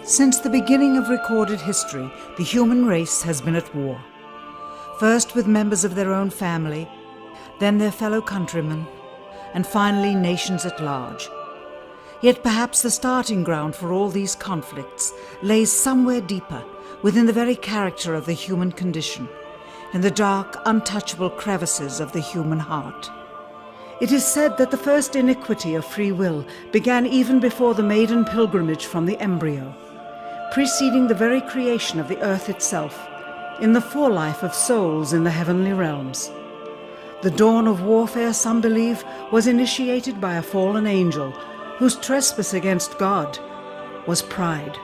Since the beginning of recorded history, the human race has been at war. First with members of their own family, then their fellow countrymen, and finally nations at large. Yet perhaps the starting ground for all these conflicts lays somewhere deeper, within the very character of the human condition, in the dark, untouchable crevices of the human heart. It is said that the first iniquity of free will began even before the maiden pilgrimage from the embryo, preceding the very creation of the earth itself, in the forelife of souls in the heavenly realms. The dawn of warfare, some believe, was initiated by a fallen angel whose trespass against God was pride.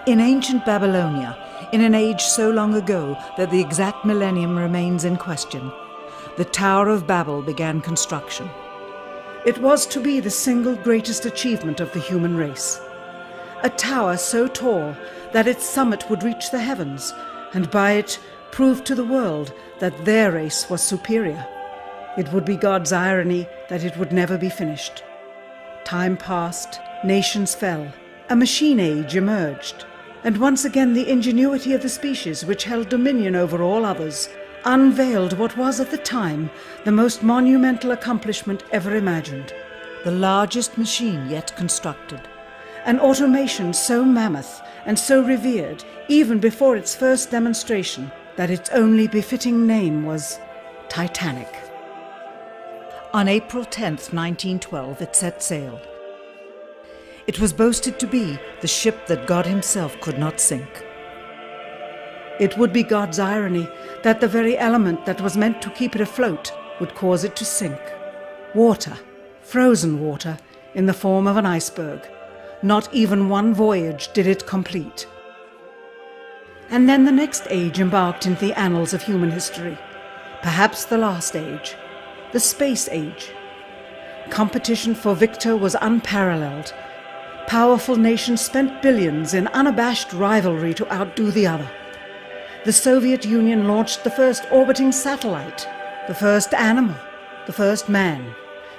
In ancient Babylonia, in an age so long ago that the exact millennium remains in question, the Tower of Babel began construction. It was to be the single greatest achievement of the human race. A tower so tall that its summit would reach the heavens, and by it prove to the world that their race was superior. It would be God's irony that it would never be finished. Time passed, nations fell, a machine age emerged, and once again the ingenuity of the species which held dominion over all others unveiled what was at the time the most monumental accomplishment ever imagined, the largest machine yet constructed. An automation so mammoth and so revered, even before its first demonstration, that its only befitting name was Titanic. On April 10th, 1912, it set sail. It was boasted to be the ship that God himself could not sink. It would be God's irony that the very element that was meant to keep it afloat would cause it to sink. Water, frozen water, in the form of an iceberg. Not even one voyage did it complete. And then the next age embarked into the annals of human history, perhaps the last age, the space age. Competition for victor was unparalleled. Powerful nations spent billions in unabashed rivalry to outdo the other. The Soviet Union launched the first orbiting satellite, the first animal, the first man.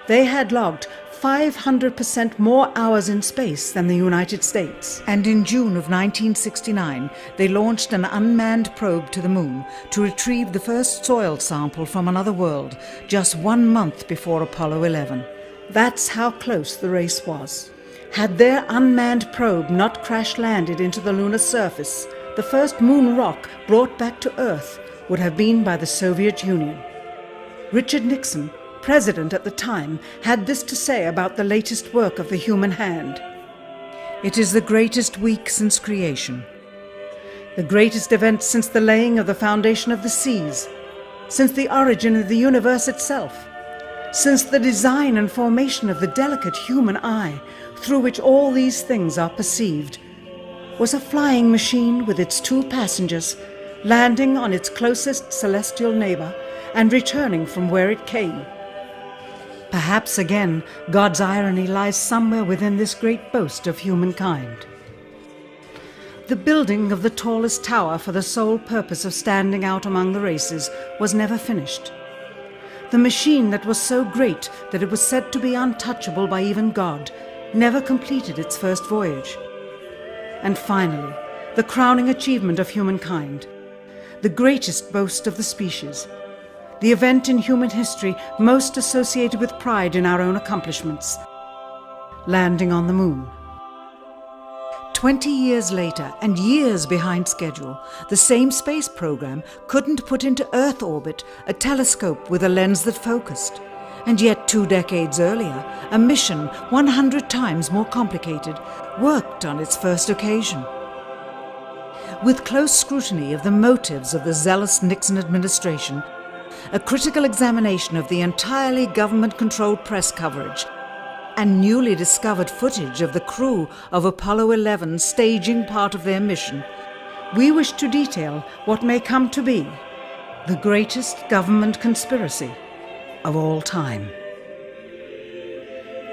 They had logged 500% more hours in space than the United States. And in June of 1969, they launched an unmanned probe to the moon to retrieve the first soil sample from another world, just 1 month before Apollo 11. That's how close the race was. Had their unmanned probe not crash-landed into the lunar surface, the first moon rock brought back to Earth would have been by the Soviet Union. Richard Nixon, president at the time, had this to say about the latest work of the human hand. It is the greatest week since creation, the greatest event since the laying of the foundation of the seas, since the origin of the universe itself, since the design and formation of the delicate human eye through which all these things are perceived, was a flying machine with its 2 passengers, landing on its closest celestial neighbor and returning from where it came. Perhaps again, God's irony lies somewhere within this great boast of humankind. The building of the tallest tower for the sole purpose of standing out among the races was never finished. The machine that was so great that it was said to be untouchable by even God never completed its first voyage. And finally, the crowning achievement of humankind, the greatest boast of the species, the event in human history most associated with pride in our own accomplishments, landing on the moon. 20 years later, and years behind schedule, the same space program couldn't put into Earth orbit a telescope with a lens that focused. And yet 2 decades earlier, a mission 100 times more complicated worked on its first occasion. With close scrutiny of the motives of the zealous Nixon administration, a critical examination of the entirely government-controlled press coverage, and newly discovered footage of the crew of Apollo 11 staging part of their mission, we wish to detail what may come to be the greatest government conspiracy of all time.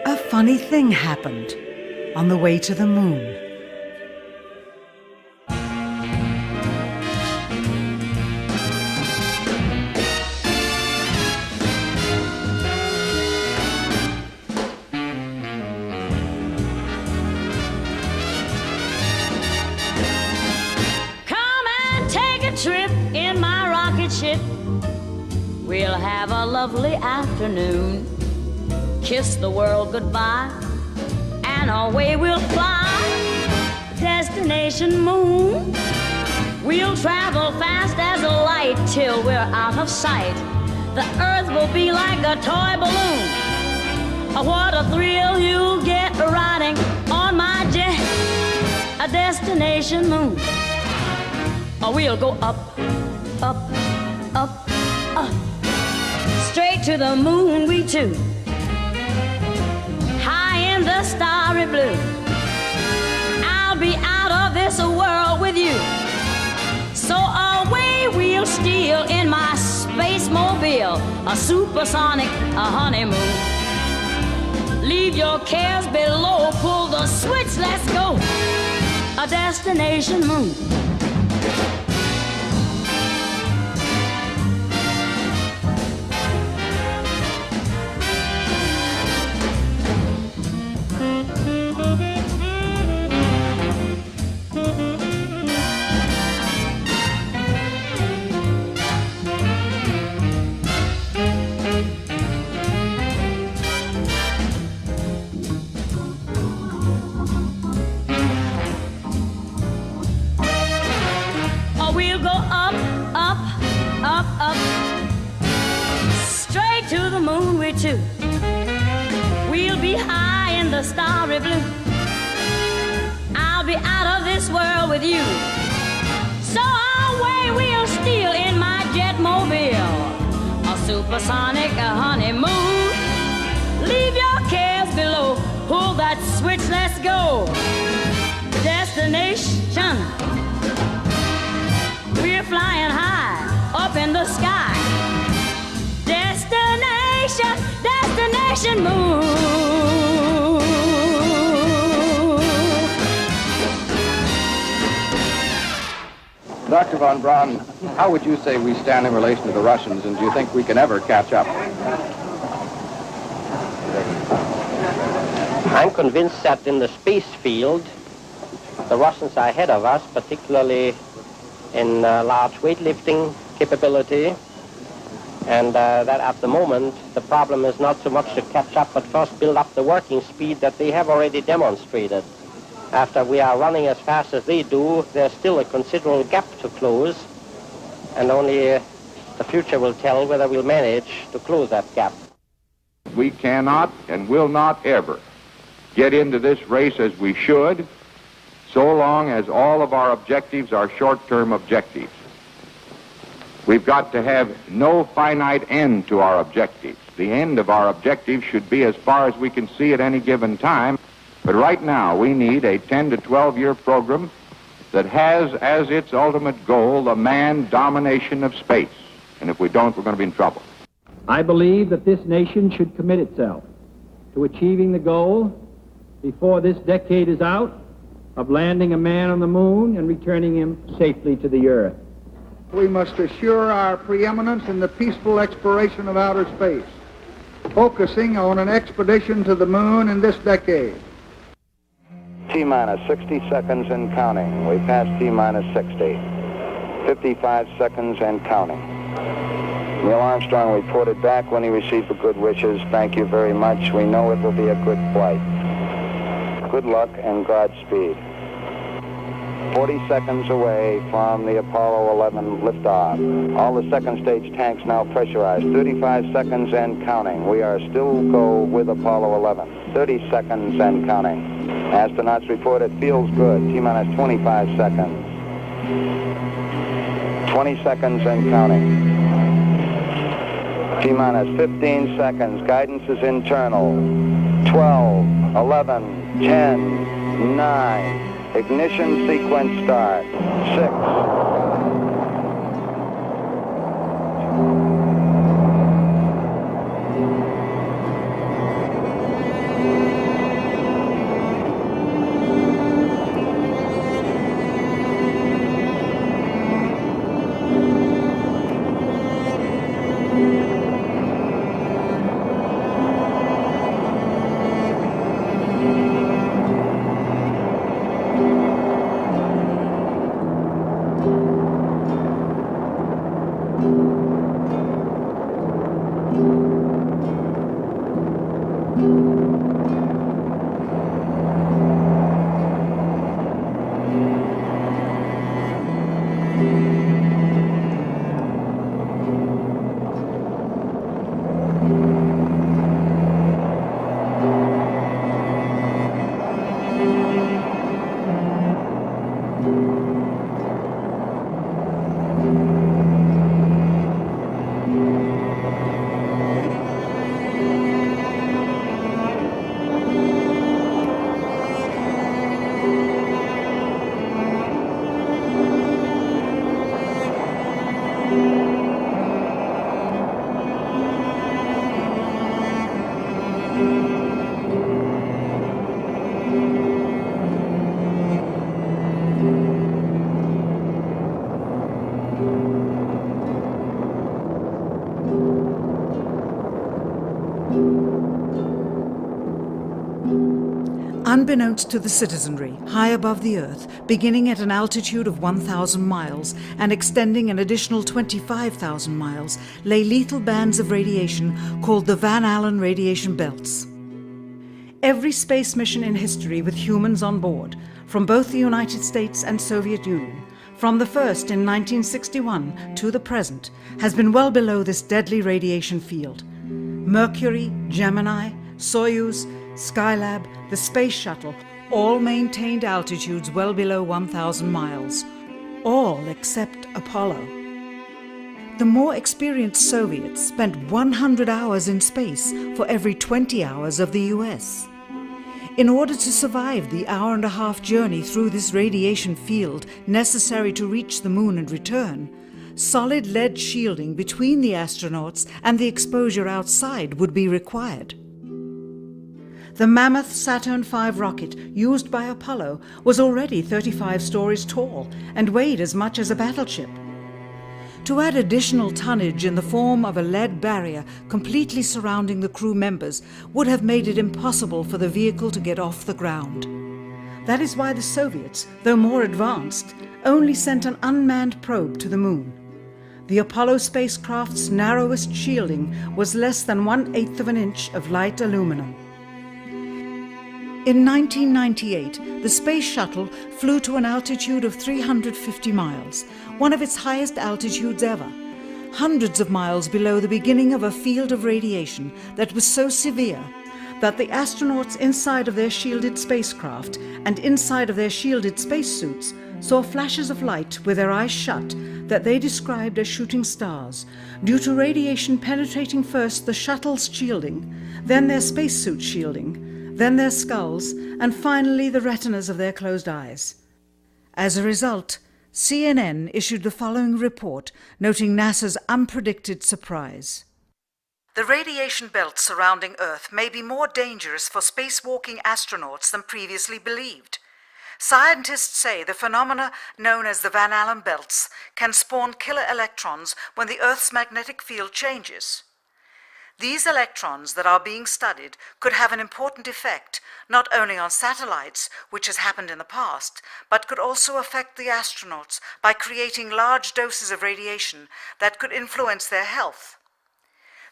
A funny thing happened on the way to the moon. it. We'll have a lovely afternoon, kiss the world goodbye, and away we'll fly. Destination moon. We'll travel fast as a light till we're out of sight. The earth will be like a toy balloon. Oh, what a thrill you'll get riding on my jet. A destination moon. Oh, we'll go up, up, up, up, straight to the moon we two. High in the starry blue. I'll be out of this world with you. So away we'll steal in my space mobile, a supersonic, a honeymoon. Leave your cares below, pull the switch, let's go. A destination moon. Too. We'll be high in the starry blue. I'll be out of this world with you. So away we'll steal in my jetmobile, a supersonic, a honeymoon. Leave your cares below, pull that switch, let's go. Destination. We're flying high up in the sky. Destination moon. Dr. von Braun, how would you say we stand in relation to the Russians, and do you think we can ever catch up? I'm convinced that in the space field, the Russians are ahead of us, particularly in large weightlifting capability. And that at the moment, the problem is not so much to catch up, but first build up the working speed that they have already demonstrated. After we are running as fast as they do, there's still a considerable gap to close, and only the future will tell whether we'll manage to close that gap. We cannot and will not ever get into this race as we should, so long as all of our objectives are short-term objectives. We've got to have no finite end to our objectives. The end of our objectives should be as far as we can see at any given time. But right now, we need a 10 to 12-year program that has as its ultimate goal the manned domination of space. And if we don't, we're going to be in trouble. I believe that this nation should commit itself to achieving the goal before this decade is out of landing a man on the moon and returning him safely to the earth. We must assure our preeminence in the peaceful exploration of outer space, focusing on an expedition to the moon in this decade. T-minus 60 seconds and counting. We passed T-minus 60. 55 seconds and counting. Neil Armstrong reported back when he received the good wishes. Thank you very much. We know it will be a good flight. Good luck and Godspeed. 40 seconds away from the Apollo 11 liftoff. All the second stage tanks now pressurized. 35 seconds and counting. We are still go with Apollo 11. 30 seconds and counting. Astronauts report it feels good. T-minus 25 seconds. 20 seconds and counting. T-minus 15 seconds. Guidance is internal. 12, 11, 10, 9. Ignition sequence start. 6. Unbeknownst to the citizenry, high above the Earth, beginning at an altitude of 1,000 miles and extending an additional 25,000 miles, lay lethal bands of radiation called the Van Allen radiation belts. Every space mission in history with humans on board, from both the United States and Soviet Union, from the first in 1961 to the present, has been well below this deadly radiation field. Mercury, Gemini, Soyuz, Skylab, the Space Shuttle, all maintained altitudes well below 1,000 miles. All except Apollo. The more experienced Soviets spent 100 hours in space for every 20 hours of the US. In order to survive the hour-and-a-half journey through this radiation field necessary to reach the moon and return, solid lead shielding between the astronauts and the exposure outside would be required. The mammoth Saturn V rocket used by Apollo was already 35 stories tall and weighed as much as a battleship. To add additional tonnage in the form of a lead barrier completely surrounding the crew members would have made it impossible for the vehicle to get off the ground. That is why the Soviets, though more advanced, only sent an unmanned probe to the moon. The Apollo spacecraft's narrowest shielding was less than 1/8 of an inch of light aluminum. In 1998, the Space Shuttle flew to an altitude of 350 miles, one of its highest altitudes ever, hundreds of miles below the beginning of a field of radiation that was so severe that the astronauts inside of their shielded spacecraft and inside of their shielded spacesuits saw flashes of light with their eyes shut that they described as shooting stars, due to radiation penetrating first the shuttle's shielding, then their spacesuit shielding, then their skulls, and finally the retinas of their closed eyes. As a result, CNN issued the following report noting NASA's unpredicted surprise. The radiation belt surrounding Earth may be more dangerous for spacewalking astronauts than previously believed. Scientists say the phenomena known as the Van Allen belts can spawn killer electrons when the Earth's magnetic field changes. These electrons that are being studied could have an important effect, not only on satellites, which has happened in the past, but could also affect the astronauts by creating large doses of radiation that could influence their health.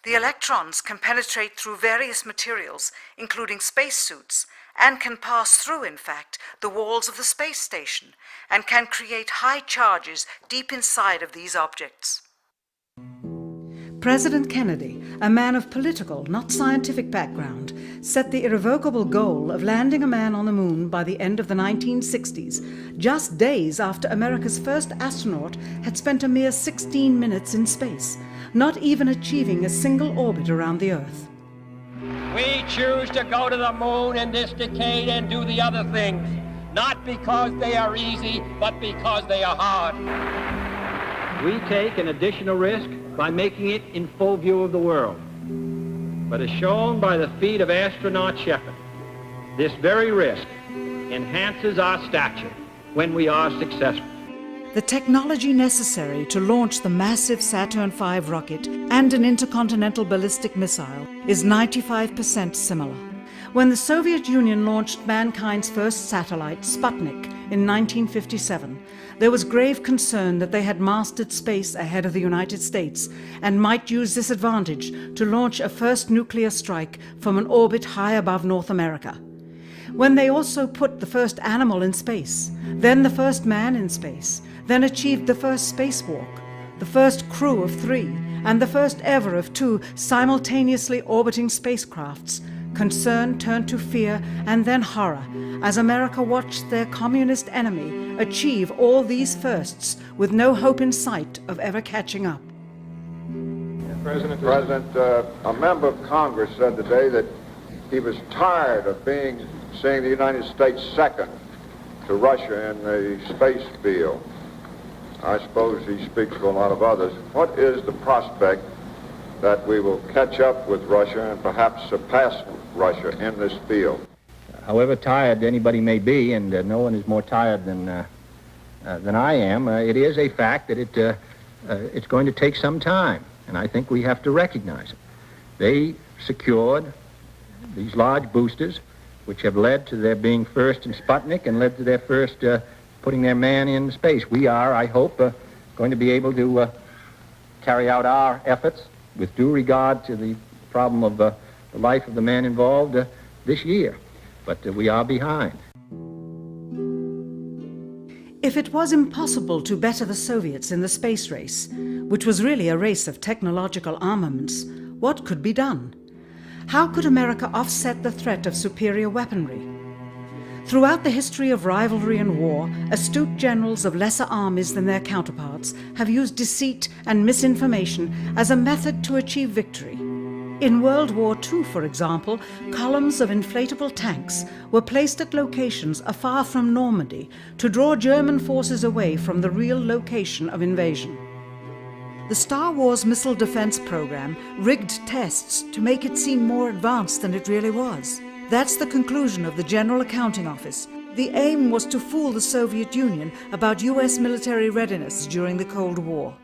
The electrons can penetrate through various materials, including spacesuits, and can pass through, in fact, the walls of the space station, and can create high charges deep inside of these objects. President Kennedy, a man of political, not scientific background, set the irrevocable goal of landing a man on the moon by the end of the 1960s, just days after America's first astronaut had spent a mere 16 minutes in space, not even achieving a single orbit around the Earth. We choose to go to the moon in this decade and do the other things, not because they are easy, but because they are hard. We take an additional risk by making it in full view of the world. But as shown by the feat of astronaut Shepard, this very risk enhances our stature when we are successful. The technology necessary to launch the massive Saturn V rocket and an intercontinental ballistic missile is 95% similar. When the Soviet Union launched mankind's first satellite, Sputnik, in 1957, there was grave concern that they had mastered space ahead of the United States and might use this advantage to launch a first nuclear strike from an orbit high above North America. When they also put the first animal in space, then the first man in space, then achieved the first spacewalk, the first crew of 3, and the first ever of 2 simultaneously orbiting spacecrafts, concern turned to fear and then horror as America watched their communist enemy achieve all these firsts with no hope in sight of ever catching up. President, a member of Congress said today that he was tired of seeing the United States second to Russia in the space field. I suppose he speaks for a lot of others. What is the prospect that we will catch up with Russia and perhaps surpass Russia in this field? However tired anybody may be, and no one is more tired than I am, it is a fact that it's going to take some time, and I think we have to recognize it. They secured these large boosters which have led to their being first in Sputnik and led to their first putting their man in space. We are, I hope, going to be able to carry out our efforts with due regard to the problem of the life of the man involved this year. But we are behind. If it was impossible to better the Soviets in the space race, which was really a race of technological armaments, what could be done? How could America offset the threat of superior weaponry? Throughout the history of rivalry and war, astute generals of lesser armies than their counterparts have used deceit and misinformation as a method to achieve victory. In World War II, for example, columns of inflatable tanks were placed at locations afar from Normandy to draw German forces away from the real location of invasion. The Star Wars missile defense program rigged tests to make it seem more advanced than it really was. That's the conclusion of the General Accounting Office. The aim was to fool the Soviet Union about US military readiness during the Cold War.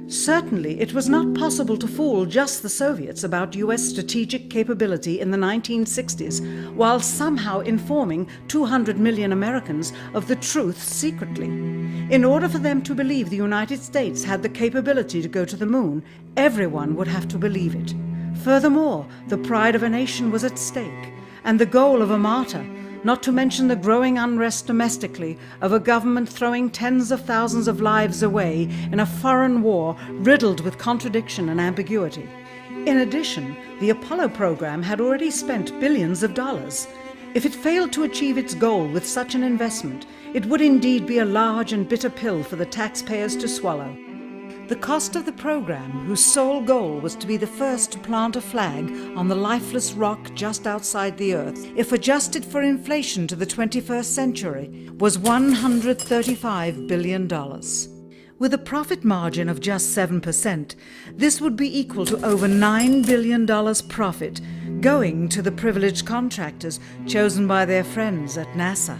Certainly, it was not possible to fool just the Soviets about US strategic capability in the 1960s, while somehow informing 200 million Americans of the truth secretly. In order for them to believe the United States had the capability to go to the moon, everyone would have to believe it. Furthermore, the pride of a nation was at stake, and the goal of a martyr, not to mention the growing unrest domestically of a government throwing tens of thousands of lives away in a foreign war riddled with contradiction and ambiguity. In addition, the Apollo program had already spent billions of dollars. If it failed to achieve its goal with such an investment, it would indeed be a large and bitter pill for the taxpayers to swallow. The cost of the program, whose sole goal was to be the first to plant a flag on the lifeless rock just outside the Earth, if adjusted for inflation to the 21st century, was $135 billion. With a profit margin of just 7%, this would be equal to over $9 billion profit going to the privileged contractors chosen by their friends at NASA.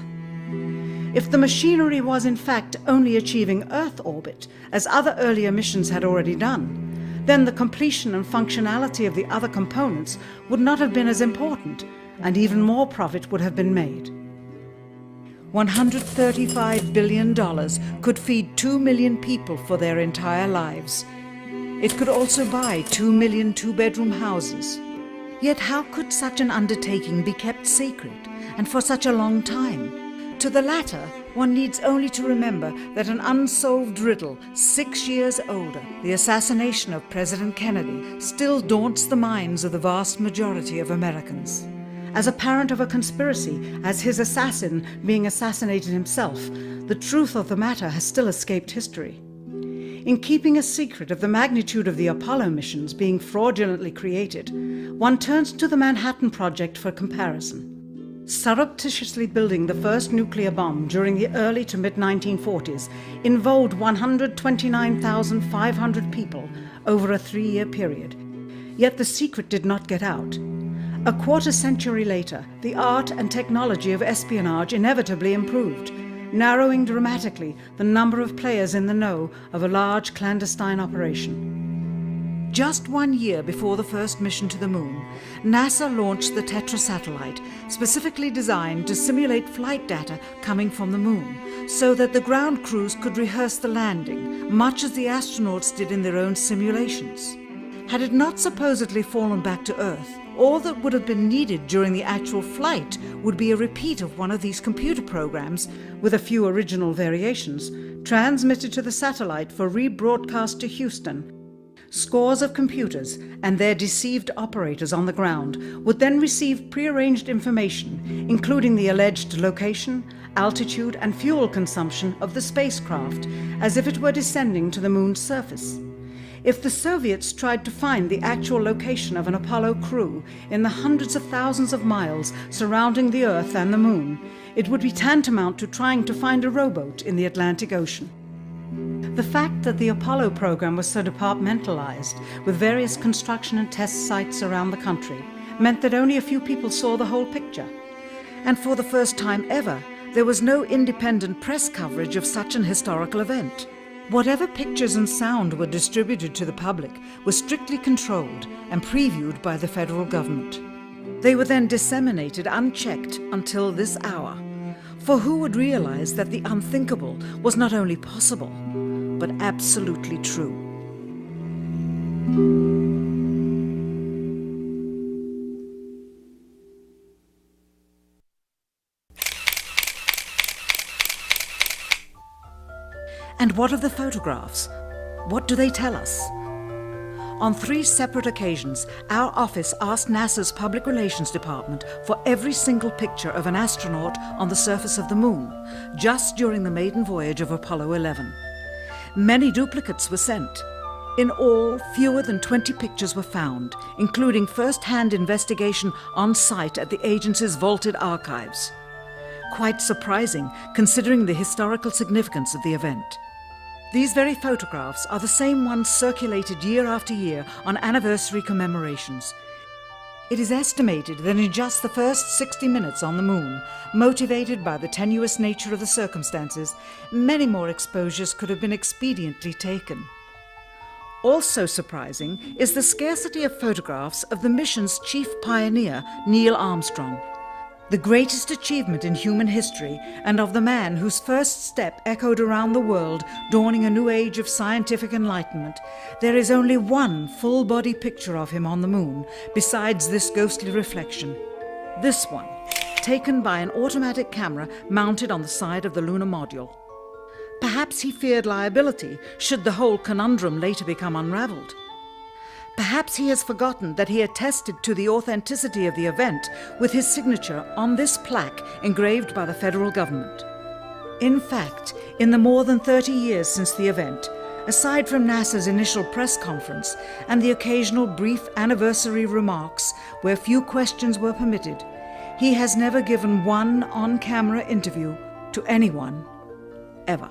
If the machinery was in fact only achieving Earth orbit, as other earlier missions had already done, then the completion and functionality of the other components would not have been as important, and even more profit would have been made. $135 billion could feed 2 million people for their entire lives. It could also buy 2 million two-bedroom houses. Yet how could such an undertaking be kept secret, and for such a long time? To the latter, one needs only to remember that an unsolved riddle, 6 years older, the assassination of President Kennedy, still daunts the minds of the vast majority of Americans. As a parent of a conspiracy, as his assassin being assassinated himself, the truth of the matter has still escaped history. In keeping a secret of the magnitude of the Apollo missions being fraudulently created, one turns to the Manhattan Project for comparison. Surreptitiously building the first nuclear bomb during the early to mid-1940s involved 129,500 people over a 3-year period. Yet the secret did not get out. A quarter century later, the art and technology of espionage inevitably improved, narrowing dramatically the number of players in the know of a large clandestine operation. Just 1 year before the first mission to the moon, NASA launched the Tetra satellite, specifically designed to simulate flight data coming from the moon, so that the ground crews could rehearse the landing, much as the astronauts did in their own simulations. Had it not supposedly fallen back to Earth, all that would have been needed during the actual flight would be a repeat of one of these computer programs, with a few original variations, transmitted to the satellite for rebroadcast to Houston. Scores of computers and their deceived operators on the ground would then receive prearranged information, including the alleged location, altitude, and fuel consumption of the spacecraft, as if it were descending to the moon's surface. If the Soviets tried to find the actual location of an Apollo crew in the hundreds of thousands of miles surrounding the Earth and the moon, it would be tantamount to trying to find a rowboat in the Atlantic Ocean. The fact that the Apollo program was so departmentalized, with various construction and test sites around the country, meant that only a few people saw the whole picture. And for the first time ever, there was no independent press coverage of such an historical event. Whatever pictures and sound were distributed to the public were strictly controlled and previewed by the federal government. They were then disseminated unchecked until this hour. For who would realize that the unthinkable was not only possible, but absolutely true? And what of the photographs? What do they tell us? On 3 separate occasions, our office asked NASA's Public Relations Department for every single picture of an astronaut on the surface of the Moon, just during the maiden voyage of Apollo 11. Many duplicates were sent. In all, fewer than 20 pictures were found, including first-hand investigation on site at the agency's vaulted archives. Quite surprising, considering the historical significance of the event. These very photographs are the same ones circulated year after year on anniversary commemorations. It is estimated that in just the first 60 minutes on the Moon, motivated by the tenuous nature of the circumstances, many more exposures could have been expediently taken. Also surprising is the scarcity of photographs of the mission's chief pioneer, Neil Armstrong. The greatest achievement in human history, and of the man whose first step echoed around the world, dawning a new age of scientific enlightenment, there is only one full-body picture of him on the Moon, besides this ghostly reflection. This one, taken by an automatic camera mounted on the side of the lunar module. Perhaps he feared liability should the whole conundrum later become unraveled. Perhaps he has forgotten that he attested to the authenticity of the event with his signature on this plaque engraved by the federal government. In fact, in the more than 30 years since the event, aside from NASA's initial press conference and the occasional brief anniversary remarks where few questions were permitted, he has never given one on-camera interview to anyone, ever.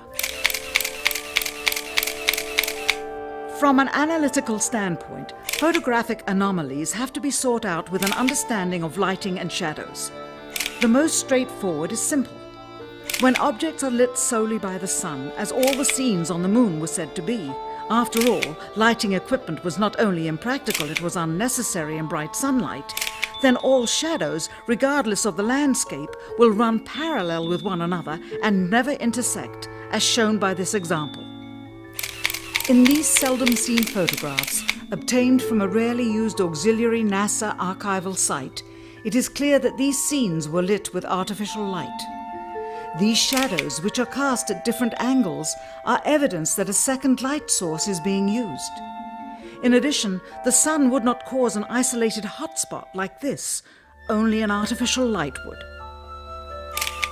From an analytical standpoint, photographic anomalies have to be sought out with an understanding of lighting and shadows. The most straightforward is simple. When objects are lit solely by the sun, as all the scenes on the Moon were said to be, after all, lighting equipment was not only impractical, it was unnecessary in bright sunlight, then all shadows, regardless of the landscape, will run parallel with one another and never intersect, as shown by this example. In these seldom-seen photographs, obtained from a rarely used auxiliary NASA archival site, it is clear that these scenes were lit with artificial light. These shadows, which are cast at different angles, are evidence that a second light source is being used. In addition, the sun would not cause an isolated hotspot like this, only an artificial light would.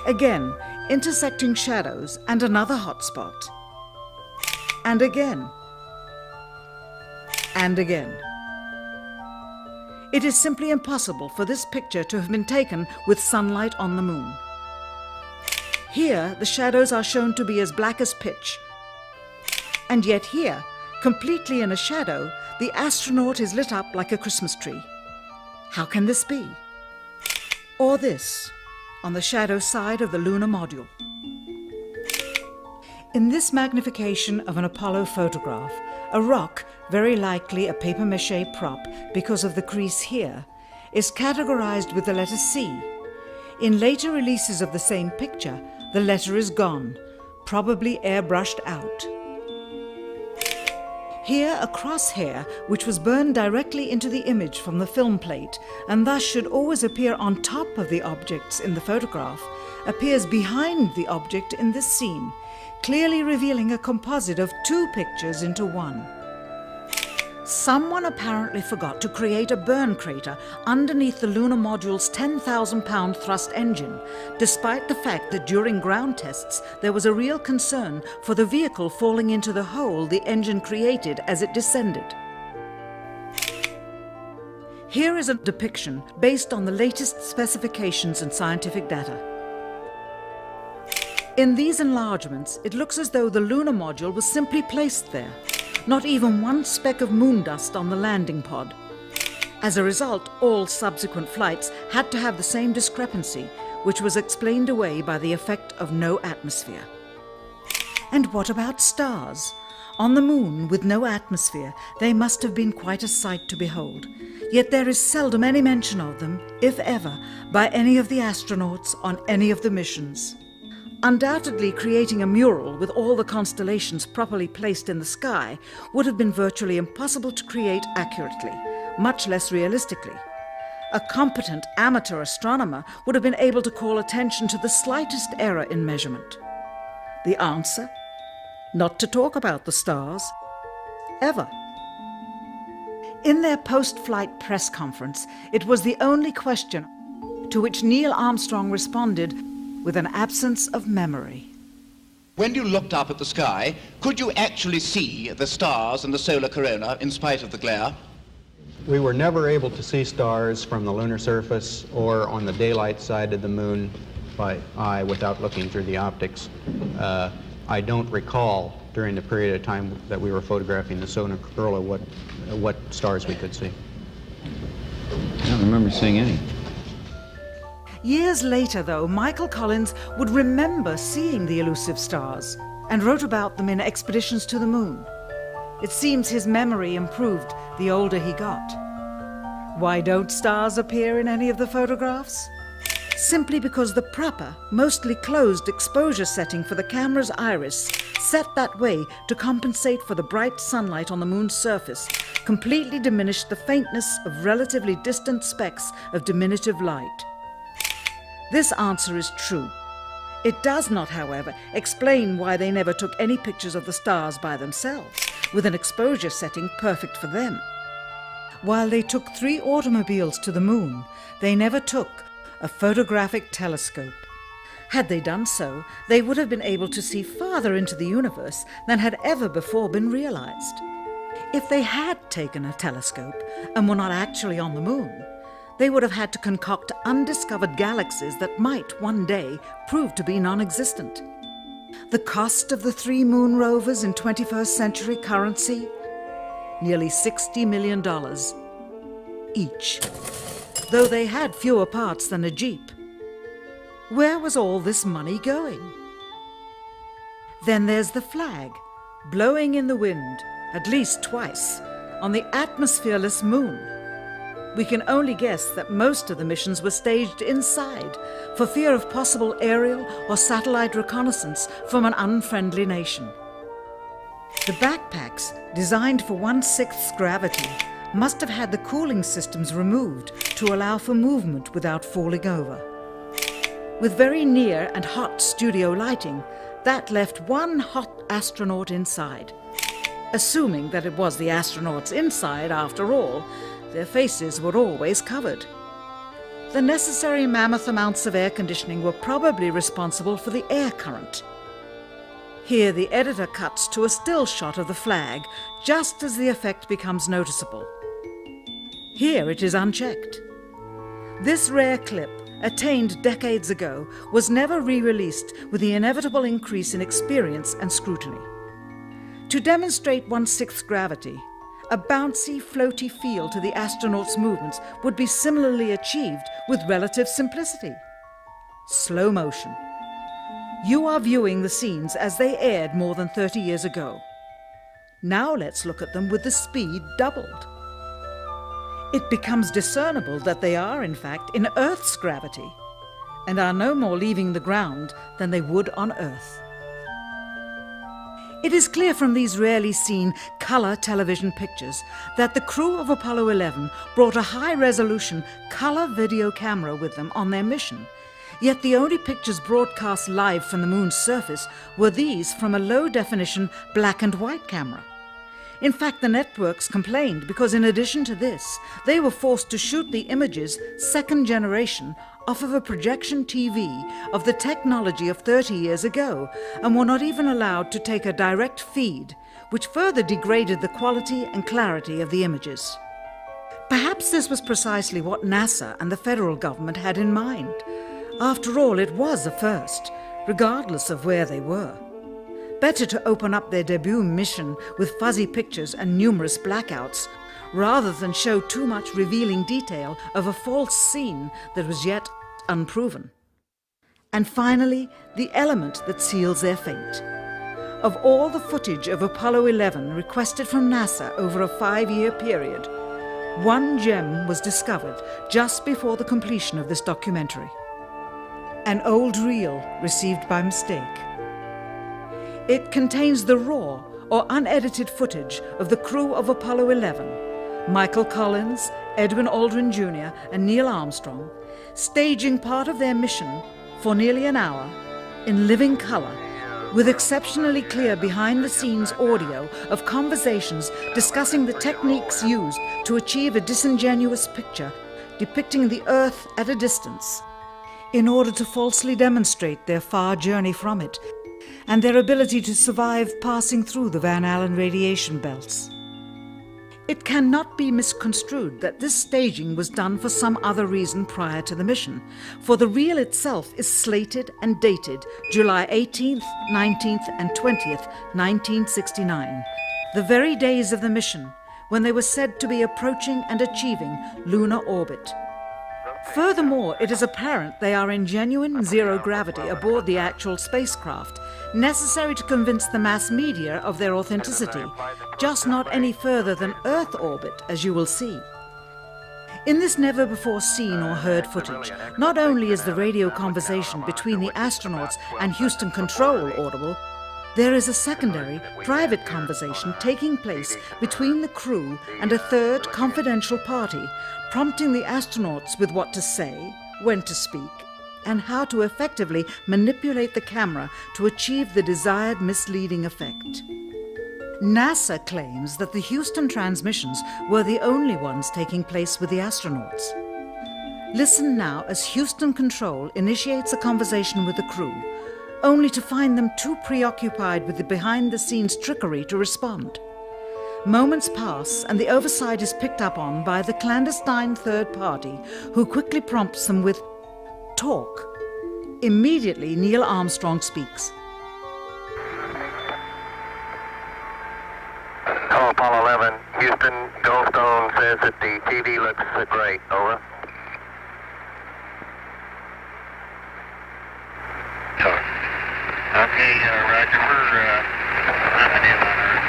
Again, intersecting shadows and another hotspot. And again. And again. It is simply impossible for this picture to have been taken with sunlight on the Moon. Here, the shadows are shown to be as black as pitch. And yet here, completely in a shadow, the astronaut is lit up like a Christmas tree. How can this be? Or this, on the shadow side of the lunar module. In this magnification of an Apollo photograph, a rock, very likely a papier-mâché prop because of the crease here, is categorized with the letter C. In later releases of the same picture, the letter is gone, probably airbrushed out. Here, a crosshair, which was burned directly into the image from the film plate, and thus should always appear on top of the objects in the photograph, appears behind the object in this scene, clearly revealing a composite of 2 pictures into one. Someone apparently forgot to create a burn crater underneath the lunar module's 10,000-pound thrust engine, despite the fact that during ground tests there was a real concern for the vehicle falling into the hole the engine created as it descended. Here is a depiction based on the latest specifications and scientific data. In these enlargements, it looks as though the lunar module was simply placed there. Not even one speck of moon dust on the landing pod. As a result, all subsequent flights had to have the same discrepancy, which was explained away by the effect of no atmosphere. And what about stars? On the moon, with no atmosphere, they must have been quite a sight to behold. Yet there is seldom any mention of them, if ever, by any of the astronauts on any of the missions. Undoubtedly, creating a mural with all the constellations properly placed in the sky would have been virtually impossible to create accurately, much less realistically. A competent amateur astronomer would have been able to call attention to the slightest error in measurement. The answer? Not to talk about the stars. Ever. In their post-flight press conference, it was the only question to which Neil Armstrong responded with an absence of memory. When you looked up at the sky, could you actually see the stars and the solar corona in spite of the glare? We were never able to see stars from the lunar surface or on the daylight side of the moon by eye without looking through the optics. I don't recall during the period of time that we were photographing the solar corona what stars we could see. I don't remember seeing any. Years later, though, Michael Collins would remember seeing the elusive stars and wrote about them in Expeditions to the Moon. It seems his memory improved the older he got. Why don't stars appear in any of the photographs? Simply because the proper, mostly closed exposure setting for the camera's iris, set that way to compensate for the bright sunlight on the moon's surface, completely diminished the faintness of relatively distant specks of diminutive light. This answer is true. It does not, however, explain why they never took any pictures of the stars by themselves, with an exposure setting perfect for them. While they took 3 automobiles to the moon, they never took a photographic telescope. Had they done so, they would have been able to see farther into the universe than had ever before been realized. If they had taken a telescope and were not actually on the moon, they would have had to concoct undiscovered galaxies that might one day prove to be non-existent. The cost of the 3 moon rovers in 21st century currency? Nearly $60 million each, though they had fewer parts than a Jeep. Where was all this money going? Then there's the flag, blowing in the wind, at least twice, on the atmosphereless moon. We can only guess that most of the missions were staged inside for fear of possible aerial or satellite reconnaissance from an unfriendly nation. The backpacks, designed for 1/6 gravity, must have had the cooling systems removed to allow for movement without falling over. With very near and hot studio lighting, that left one hot astronaut inside. Assuming that it was the astronauts inside, after all, their faces were always covered. The necessary mammoth amounts of air conditioning were probably responsible for the air current. Here the editor cuts to a still shot of the flag, just as the effect becomes noticeable. Here it is unchecked. This rare clip, attained decades ago, was never re-released with the inevitable increase in experience and scrutiny. To demonstrate 1/6 gravity, a bouncy, floaty feel to the astronauts' movements would be similarly achieved with relative simplicity. Slow motion. You are viewing the scenes as they aired more than 30 years ago. Now let's look at them with the speed doubled. It becomes discernible that they are, in fact, in Earth's gravity, and are no more leaving the ground than they would on Earth. It is clear from these rarely seen color television pictures that the crew of Apollo 11 brought a high-resolution color video camera with them on their mission, yet the only pictures broadcast live from the moon's surface were these from a low-definition black and white camera. In fact, the networks complained because in addition to this, they were forced to shoot the images, second generation, off of a projection TV of the technology of 30 years ago, and were not even allowed to take a direct feed, which further degraded the quality and clarity of the images. Perhaps this was precisely what NASA and the federal government had in mind. After all, it was a first, regardless of where they were. Better to open up their debut mission with fuzzy pictures and numerous blackouts, rather than show too much revealing detail of a false scene that was yet unproven. And finally, the element that seals their fate. Of all the footage of Apollo 11 requested from NASA over a 5-year period, one gem was discovered just before the completion of this documentary. An old reel received by mistake. It contains the raw or unedited footage of the crew of Apollo 11, Michael Collins, Edwin Aldrin Jr. and Neil Armstrong, staging part of their mission for nearly an hour in living color, with exceptionally clear behind-the-scenes audio of conversations discussing the techniques used to achieve a disingenuous picture depicting the Earth at a distance, in order to falsely demonstrate their far journey from it and their ability to survive passing through the Van Allen radiation belts. It cannot be misconstrued that this staging was done for some other reason prior to the mission, for the reel itself is slated and dated July 18th, 19th and 20th, 1969, the very days of the mission when they were said to be approaching and achieving lunar orbit. Furthermore, it is apparent they are in genuine zero gravity aboard the actual spacecraft, necessary to convince the mass media of their authenticity, just not any further than Earth orbit, as you will see. In this never-before-seen or heard footage, not only is the radio conversation between the astronauts and Houston Control audible, there is a secondary, private conversation taking place between the crew and a third confidential party, prompting the astronauts with what to say, when to speak, and how to effectively manipulate the camera to achieve the desired misleading effect. NASA claims that the Houston transmissions were the only ones taking place with the astronauts. Listen now as Houston Control initiates a conversation with the crew, only to find them too preoccupied with the behind-the-scenes trickery to respond. Moments pass and the oversight is picked up on by the clandestine third party, who quickly prompts them with talk. Immediately, Neil Armstrong speaks. Hello, Apollo 11. Houston, Goldstone says that the TV looks great. Over. Okay, Roger. We're coming in on Earth.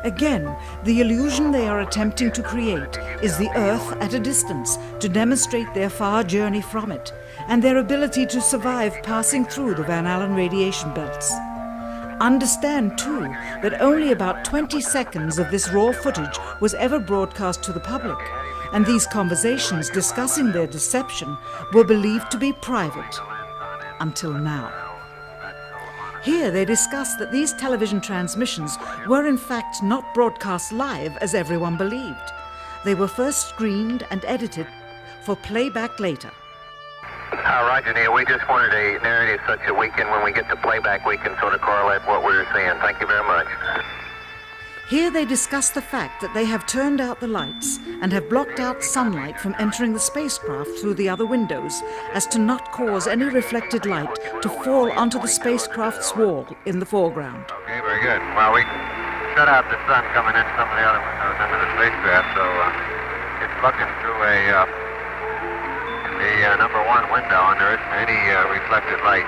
Again, the illusion they are attempting to create is the Earth at a distance to demonstrate their far journey from it and their ability to survive passing through the Van Allen radiation belts. Understand, too, that only about 20 seconds of this raw footage was ever broadcast to the public, and these conversations discussing their deception were believed to be private. Until now. Here they discuss that these television transmissions were in fact not broadcast live as everyone believed. They were first screened and edited for playback later. Roger, Neil. We just wanted a narrative such that we can, when we get to playback, we can sort of correlate what we were seeing. Thank you very much. Here they discuss the fact that they have turned out the lights and have blocked out sunlight from entering the spacecraft through the other windows, as to not cause any reflected light to fall onto the spacecraft's wall in the foreground. Okay, very good. Well, we shut out the sun coming in some of the other windows into the spacecraft, so it's looking through the number one window, and there isn't any reflected light.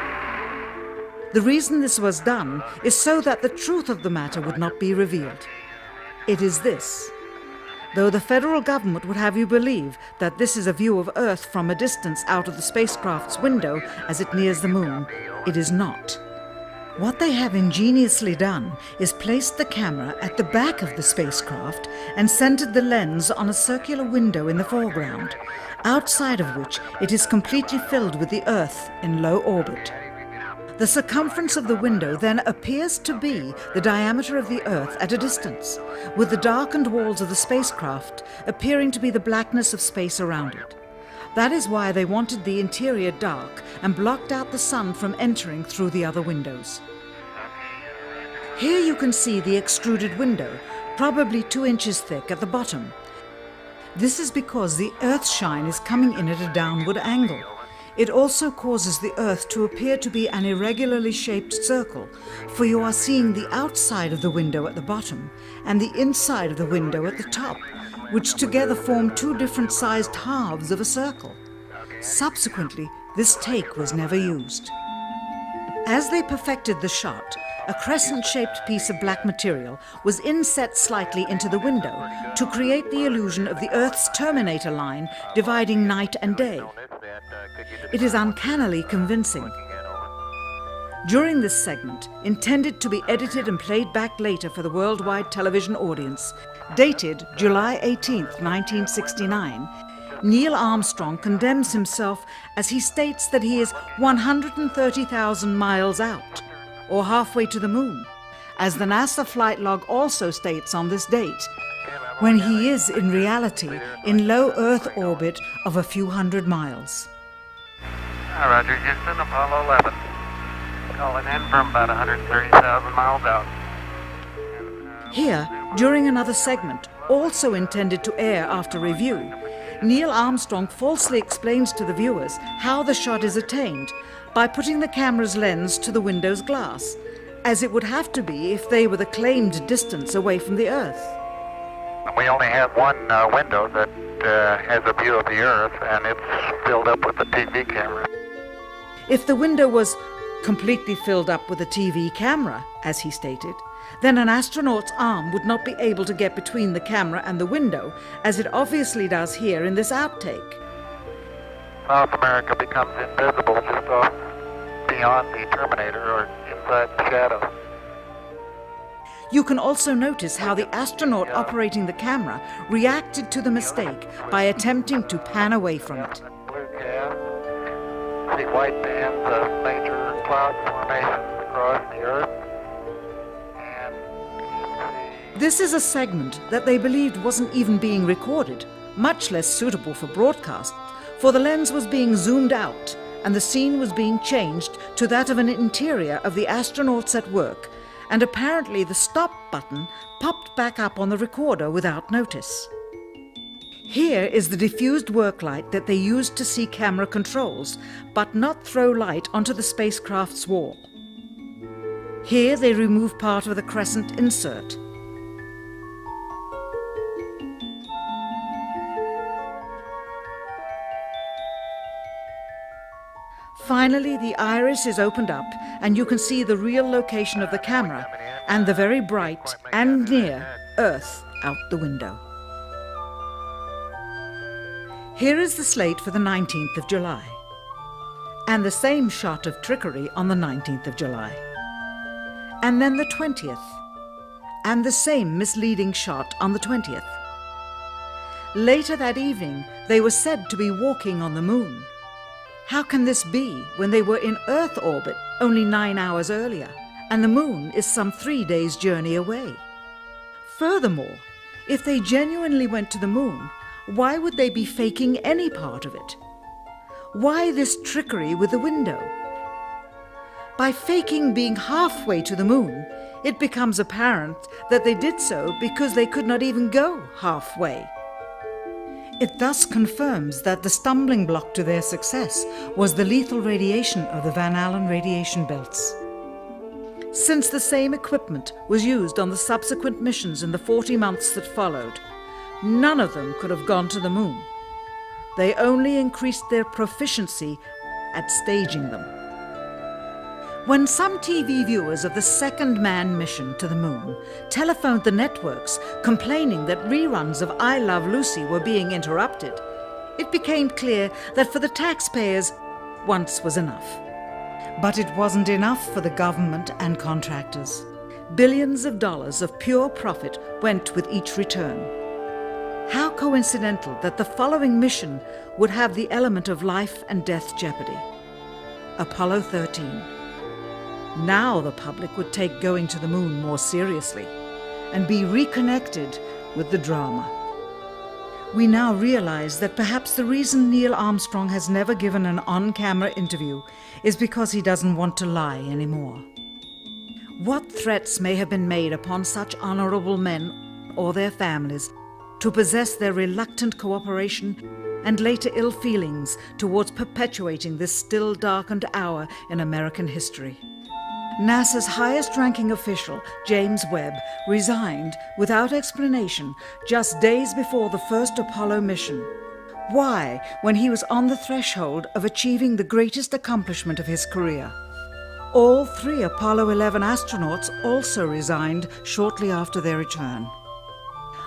The reason this was done is so that the truth of the matter would not be revealed. It is this. Though the federal government would have you believe that this is a view of Earth from a distance out of the spacecraft's window as it nears the moon, it is not. What they have ingeniously done is placed the camera at the back of the spacecraft and centered the lens on a circular window in the foreground, outside of which it is completely filled with the Earth in low orbit. The circumference of the window then appears to be the diameter of the Earth at a distance, with the darkened walls of the spacecraft appearing to be the blackness of space around it. That is why they wanted the interior dark and blocked out the sun from entering through the other windows. Here you can see the extruded window, probably 2 inches thick at the bottom. This is because the Earth's shine is coming in at a downward angle. It also causes the Earth to appear to be an irregularly shaped circle, for you are seeing the outside of the window at the bottom and the inside of the window at the top, which together form 2 different sized halves of a circle. Subsequently, this take was never used. As they perfected the shot, a crescent-shaped piece of black material was inset slightly into the window to create the illusion of the Earth's terminator line dividing night and day. It is uncannily convincing. During this segment, intended to be edited and played back later for the worldwide television audience, dated July 18, 1969, Neil Armstrong condemns himself as he states that he is 130,000 miles out, or halfway to the moon, as the NASA flight log also states on this date, when he is in reality in low Earth orbit of a few hundred miles. Roger, Houston, Apollo 11. Calling in from about 130,000 miles out. Here, during another segment, also intended to air after review, Neil Armstrong falsely explains to the viewers how the shot is attained by putting the camera's lens to the window's glass, as it would have to be if they were the claimed distance away from the Earth. We only have one window that has a view of the Earth, and it's filled up with the TV camera. If the window was completely filled up with a TV camera, as he stated, then an astronaut's arm would not be able to get between the camera and the window, as it obviously does here in this outtake. South America becomes invisible just off beyond the Terminator or inside the shadow. You can also notice how the astronaut operating the camera reacted to the mistake by attempting to pan away from it. Blue cast, see white bands of major cloud formations across the Earth. This is a segment that they believed wasn't even being recorded, much less suitable for broadcast, for the lens was being zoomed out and the scene was being changed to that of an interior of the astronauts at work, and apparently the stop button popped back up on the recorder without notice. Here is the diffused work light that they used to see camera controls, but not throw light onto the spacecraft's wall. Here they remove part of the crescent insert. Finally, the iris is opened up and you can see the real location of the camera and the very bright and near Earth out the window. Here is the slate for the 19th of July, and the same shot of trickery on the 19th of July, and then the 20th, and the same misleading shot on the 20th. Later that evening, they were said to be walking on the moon. How can this be when they were in Earth orbit only 9 hours earlier, and the moon is some 3 days' journey away? Furthermore, if they genuinely went to the moon, why would they be faking any part of it? Why this trickery with the window? By faking being halfway to the moon, it becomes apparent that they did so because they could not even go halfway. It thus confirms that the stumbling block to their success was the lethal radiation of the Van Allen radiation belts. Since the same equipment was used on the subsequent missions in the 40 months that followed, none of them could have gone to the moon. They only increased their proficiency at staging them. When some TV viewers of the second manned mission to the moon telephoned the networks complaining that reruns of I Love Lucy were being interrupted, it became clear that for the taxpayers, once was enough. But it wasn't enough for the government and contractors. Billions of dollars of pure profit went with each return. How coincidental that the following mission would have the element of life and death jeopardy. Apollo 13. Now the public would take going to the moon more seriously and be reconnected with the drama. We now realize that perhaps the reason Neil Armstrong has never given an on-camera interview is because he doesn't want to lie anymore. What threats may have been made upon such honorable men or their families to possess their reluctant cooperation and later ill feelings towards perpetuating this still darkened hour in American history. NASA's highest-ranking official, James Webb, resigned without explanation just days before the first Apollo mission. Why, when he was on the threshold of achieving the greatest accomplishment of his career? All 3 Apollo 11 astronauts also resigned shortly after their return.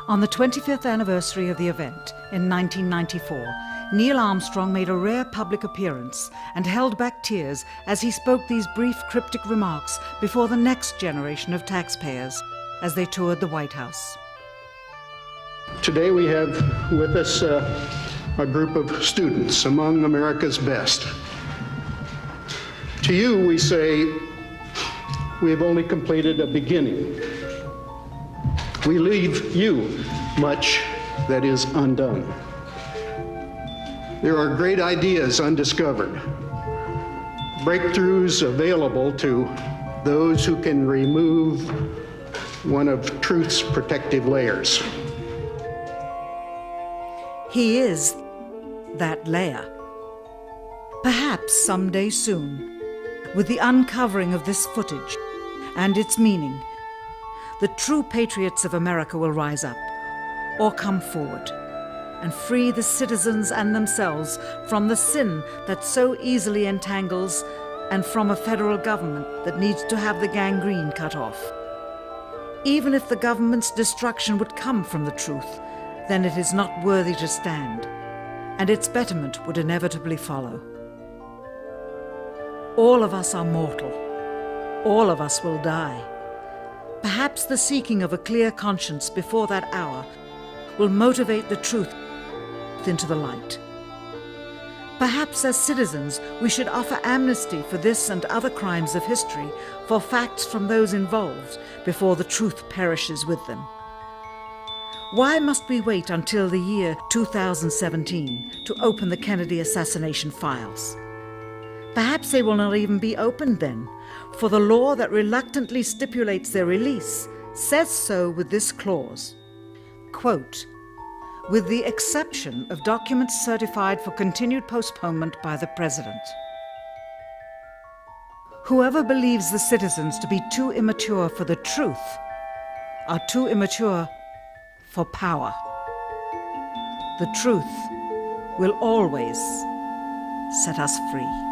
On the 25th anniversary of the event in 1994, Neil Armstrong made a rare public appearance and held back tears as he spoke these brief cryptic remarks before the next generation of taxpayers as they toured the White House. Today we have with us a group of students among America's best. To you we say, we have only completed a beginning. We leave you much that is undone. There are great ideas undiscovered, breakthroughs available to those who can remove one of truth's protective layers. He is that layer. Perhaps someday soon, with the uncovering of this footage and its meaning, the true patriots of America will rise up or come forward and free the citizens and themselves from the sin that so easily entangles and from a federal government that needs to have the gangrene cut off. Even if the government's destruction would come from the truth, then it is not worthy to stand, and its betterment would inevitably follow. All of us are mortal. All of us will die. Perhaps the seeking of a clear conscience before that hour will motivate the truth into the light. Perhaps as citizens we should offer amnesty for this and other crimes of history, for facts from those involved before the truth perishes with them. Why must we wait until the year 2017 to open the Kennedy assassination files? Perhaps they will not even be opened then, for the law that reluctantly stipulates their release says so with this clause, quote, with the exception of documents certified for continued postponement by the President. Whoever believes the citizens to be too immature for the truth are too immature for power. The truth will always set us free.